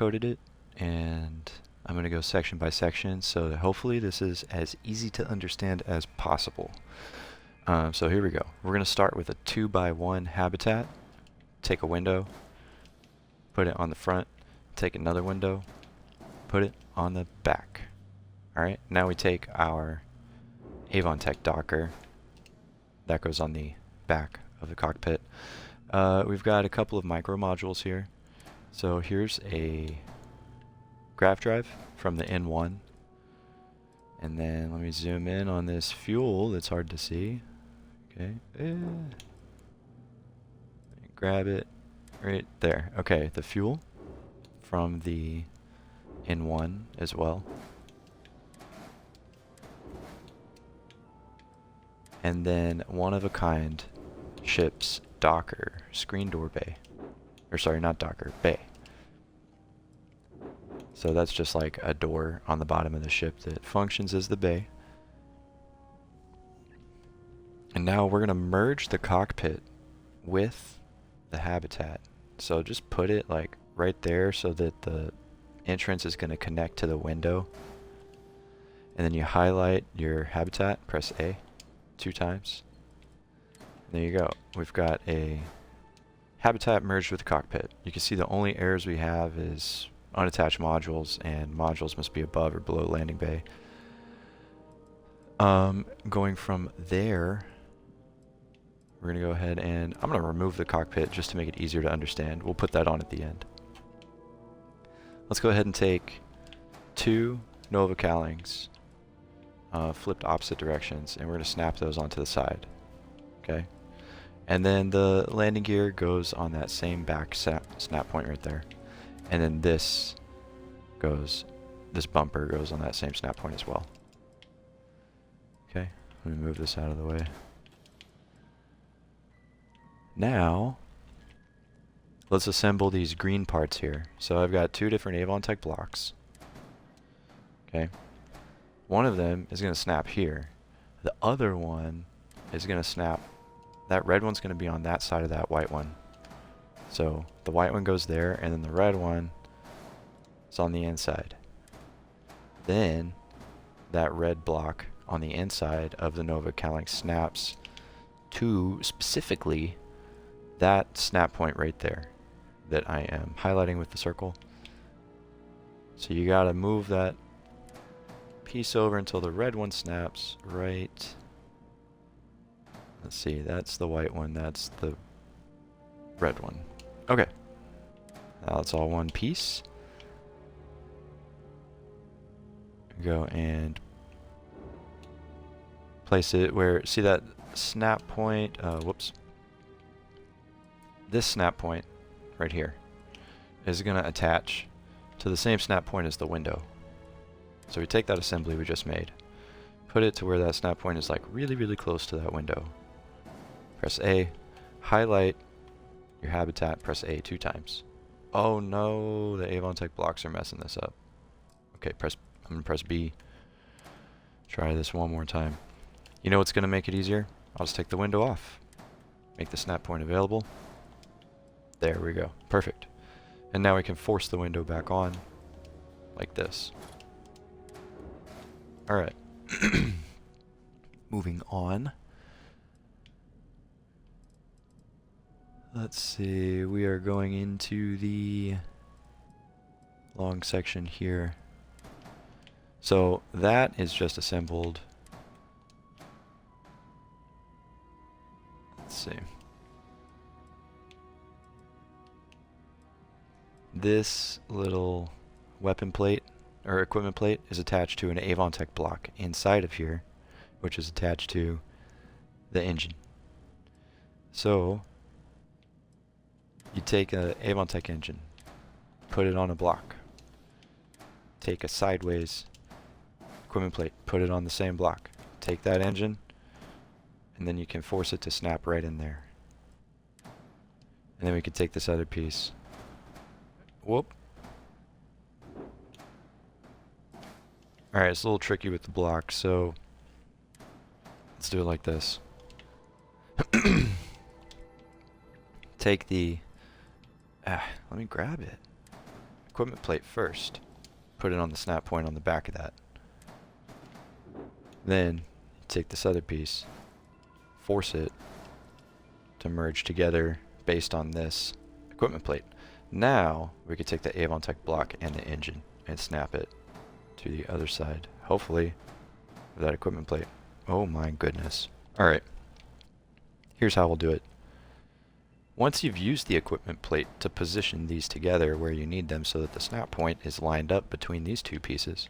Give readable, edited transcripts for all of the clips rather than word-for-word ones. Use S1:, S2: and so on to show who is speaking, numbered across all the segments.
S1: coded it, and I'm going to go section by section so that hopefully this is as easy to understand as possible. So here we go. We're going to start with a 2x1 habitat. Take a window, put it on the front, take another window, put it on the back. Alright, now we take our AvonTech Docker. That goes on the back of the cockpit. We've got a couple of micro modules here. So here's a graph drive from the N1. And then let me zoom in on this fuel that's hard to see. Okay. Grab it right there. Okay, the fuel from the N1 as well. And then one of a kind ship's Docker screen door bay. Or sorry, not Docker, bay. So that's just like a door on the bottom of the ship that functions as the bay. And now we're going to merge the cockpit with the habitat. So just put it like right there so that the entrance is going to connect to the window. And then you highlight your habitat, press A 2 times. And there you go. We've got a habitat merged with the cockpit. You can see the only errors we have is unattached modules, and modules must be above or below landing bay. Going from there, we're going to go ahead and I'm going to remove the cockpit just to make it easier to understand. We'll put that on at the end. Let's go ahead and take 2 Nova Cowlings, flipped opposite directions, and we're going to snap those onto the side. Okay. And then the landing gear goes on that same back snap point right there. And then this bumper goes on that same snap point as well. Okay, let me move this out of the way. Now, let's assemble these green parts here. So I've got 2 different AvonTech blocks. Okay. One of them is going to snap here. The other one is going to snap. That red one's going to be on that side of that white one. So the white one goes there, and then the red one is on the inside. Then that red block on the inside of the Nova Cowling snaps to specifically that snap point right there that I am highlighting with the circle. So you gotta move that piece over until the red one snaps right. Let's see, that's the white one, that's the red one. Okay. Now it's all one piece. Go and place it where, see that snap point, whoops. This snap point right here is going to attach to the same snap point as the window. So we take that assembly we just made, put it to where that snap point is like really, really close to that window. Press A, highlight your habitat, press A 2 times. Oh no, the AvonTech blocks are messing this up. Okay, I'm going to press B. Try this one more time. You know what's going to make it easier? I'll just take the window off. Make the snap point available. There we go. Perfect. And now we can force the window back on like this. Alright. Moving on. Let's see, we are going into the long section here. So that is just assembled. Let's see. This little weapon plate or equipment plate is attached to an AvonTech block inside of here, which is attached to the engine. So you take an AvonTech engine, put it on a block, take a sideways equipment plate, put it on the same block, take that engine, and then you can force it to snap right in there. And then we can take this other piece. Whoop. Alright, it's a little tricky with the block, so let's do it like this. Take the... let me grab it. equipment plate first. Put it on the snap point on the back of that. Then take this other piece, force it to merge together based on this equipment plate. Now we could take the Avon Tech block and the engine and snap it to the other side, hopefully with that equipment plate. Oh my goodness. Alright, here's how we'll do it. Once you've used the equipment plate to position these together where you need them so that the snap point is lined up between these two pieces,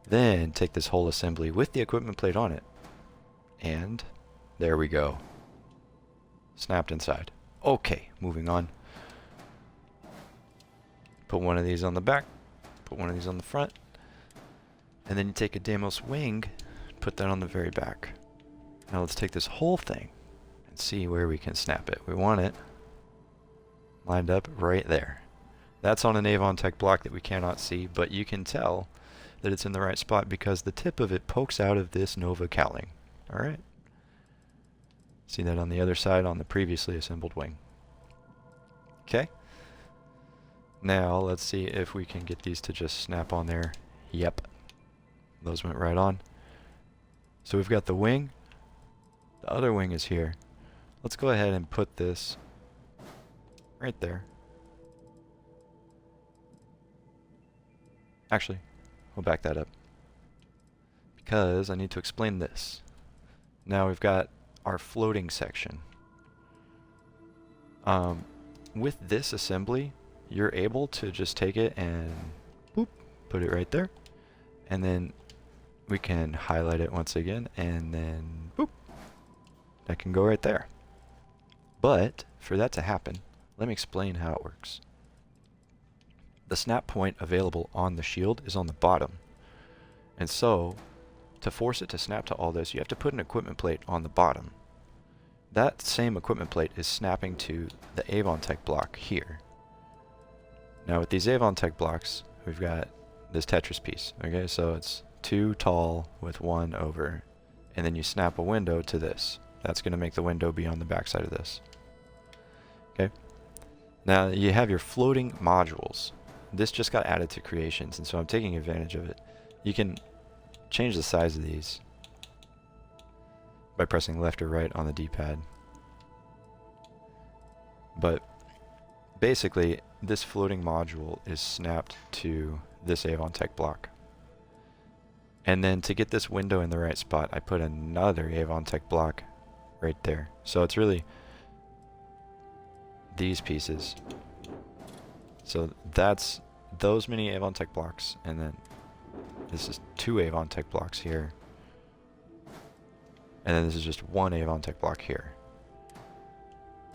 S1: then take this whole assembly with the equipment plate on it, and there we go. Snapped inside. Okay, moving on. Put one of these on the back, put one of these on the front, and then you take a Deimos wing, put that on the very back. Now let's take this whole thing and see where we can snap it. We want it lined up right there. That's on an Avon Tech block that we cannot see, but you can tell that it's in the right spot because the tip of it pokes out of this Nova cowling. Alright. See that on the other side on the previously assembled wing. Okay. Now let's see if we can get these to just snap on there. Yep. Those went right on. So we've got the wing. The other wing is here. Let's go ahead and put this right there. Actually, we'll back that up because I need to explain this. Now we've got our floating section. With this assembly, you're able to just take it and boop, put it right there, and then we can highlight it once again, and then boop, that can go right there. But for that to happen, let me explain how it works. The snap point available on the shield is on the bottom, and so to force it to snap to all this, you have to put an equipment plate on the bottom. That same equipment plate is snapping to the Avon Tech block here. Now with these Avon Tech blocks, we've got this Tetris piece. Okay, so it's 2 tall with 1 over, and then you snap a window to this. That's going to make the window be on the back side of this. Okay. Now you have your floating modules. This just got added to creations, and so I'm taking advantage of it. You can change the size of these by pressing left or right on the D-pad. But basically, this floating module is snapped to this Avon Tech block. And then to get this window in the right spot, I put another Avon Tech block right there. So it's really these pieces. So that's those many Avon Tech blocks, and then this is 2 Avon Tech blocks here. And then this is just 1 Avon Tech block here.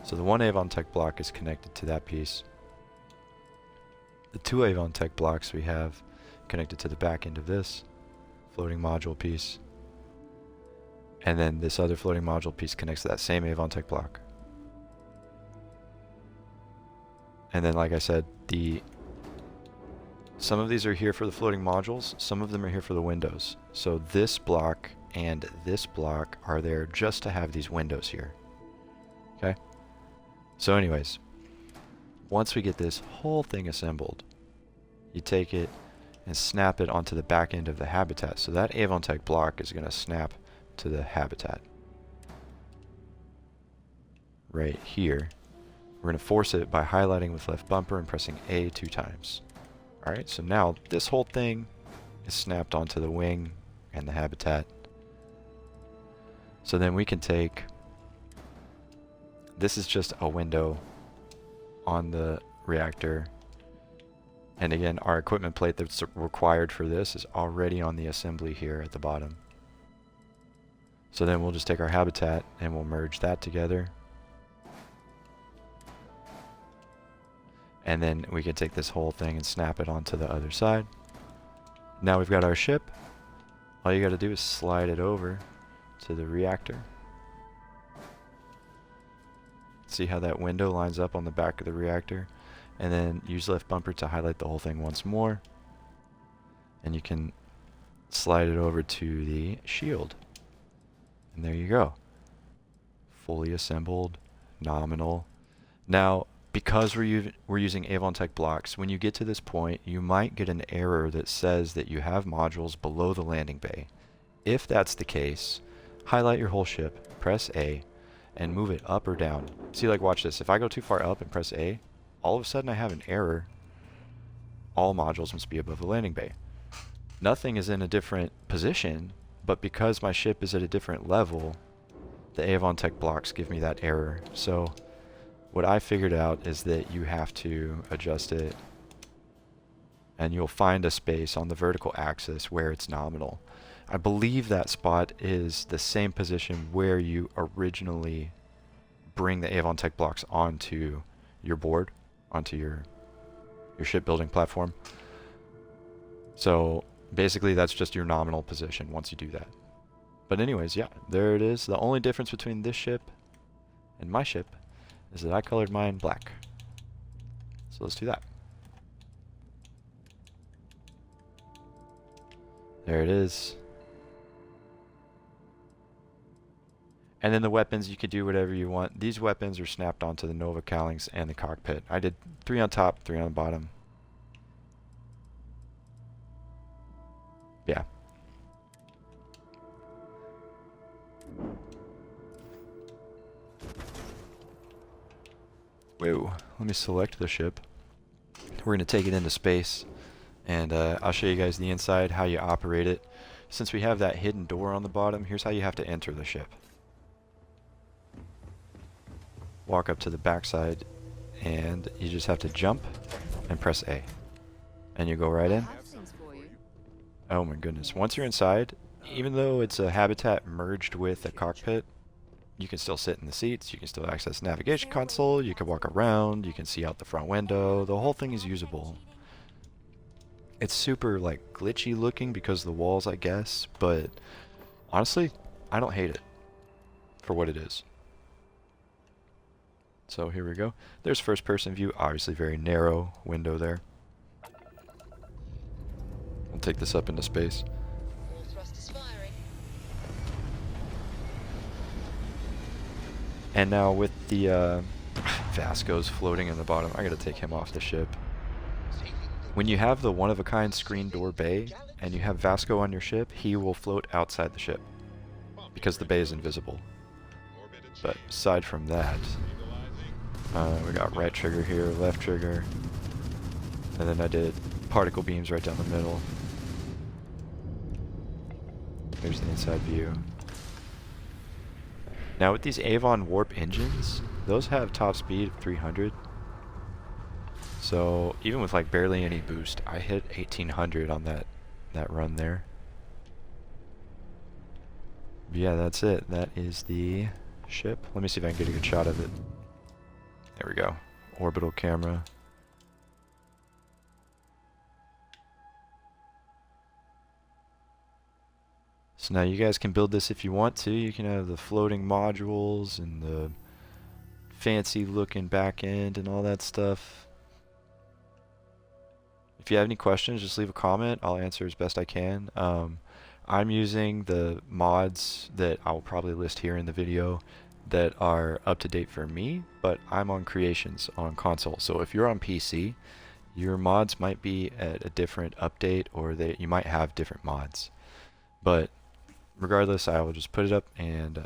S1: So the 1 Avon Tech block is connected to that piece. The 2 Avon Tech blocks we have connected to the back end of this floating module piece. And then this other floating module piece connects to that same Avon Tech block. And then, like I said, some of these are here for the floating modules, some of them are here for the windows. So this block and this block are there just to have these windows here. Okay? So anyways, once we get this whole thing assembled, you take it and snap it onto the back end of the habitat. So that Avon Tech block is going to snap to the habitat. Right here. We're going to force it by highlighting with left bumper and pressing A 2 times. Alright, so now this whole thing is snapped onto the wing and the habitat. So then we can take, this is just a window on the reactor. And again, our equipment plate that's required for this is already on the assembly here at the bottom. So then we'll just take our habitat and we'll merge that together. And then we can take this whole thing and snap it onto the other side. Now we've got our ship. All you got to do is slide it over to the reactor. See how that window lines up on the back of the reactor? And then use left bumper to highlight the whole thing once more. And you can slide it over to the shield. And there you go. Fully assembled, nominal. Now, because we're using Avon Tech blocks, when you get to this point, you might get an error that says that you have modules below the landing bay. If that's the case, highlight your whole ship, press A, and move it up or down. See, like, watch this. If I go too far up and press A, all of a sudden I have an error. All modules must be above the landing bay. Nothing is in a different position, but because my ship is at a different level, the Avon Tech blocks give me that error. So what I figured out is that you have to adjust it, and you'll find a space on the vertical axis where it's nominal. I believe that spot is the same position where you originally bring the Avon Tech blocks onto your board, onto your shipbuilding platform. So basically that's just your nominal position once you do that. But anyways, yeah, there it is. The only difference between this ship and my ship is that I colored mine black. So let's do that. There it is. And then the weapons, you could do whatever you want. These weapons are snapped onto the Nova cowlings and the cockpit. I did 3 on top, 3 on the bottom. Yeah. Whoa, let me select the ship. We're going to take it into space, and I'll show you guys the inside, how you operate it. Since we have that hidden door on the bottom, here's how you have to enter the ship. Walk up to the backside, and you just have to jump and press A. And you go right in. Oh my goodness. Once you're inside, even though it's a habitat merged with a cockpit, you can still sit in the seats, you can still access the navigation console, you can walk around, you can see out the front window, the whole thing is usable. It's super like glitchy looking because of the walls, I guess, but honestly, I don't hate it for what it is. So here we go. There's first person view, obviously very narrow window there. I'll take this up into space. And now with the Vasco's floating in the bottom, I gotta take him off the ship. When you have the one-of-a-kind screen door bay and you have Vasco on your ship, he will float outside the ship because the bay is invisible. But aside from that, we got right trigger here, left trigger, and then I did particle beams right down the middle. There's the inside view. Now with these Avon warp engines, those have top speed of 300. So even with like barely any boost, I hit 1800 on that run there. But yeah, that's it. That is the ship. Let me see if I can get a good shot of it. There we go. Orbital camera. So now you guys can build this if you want to. You can have the floating modules and the fancy looking back end and all that stuff. If you have any questions, just leave a comment. I'll answer as best I can. I'm using the mods that I'll probably list here in the video that are up to date for me, but I'm on creations on console. So if you're on PC, your mods might be at a different update, or you might have different mods. But regardless, I will just put it up and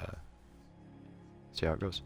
S1: see how it goes.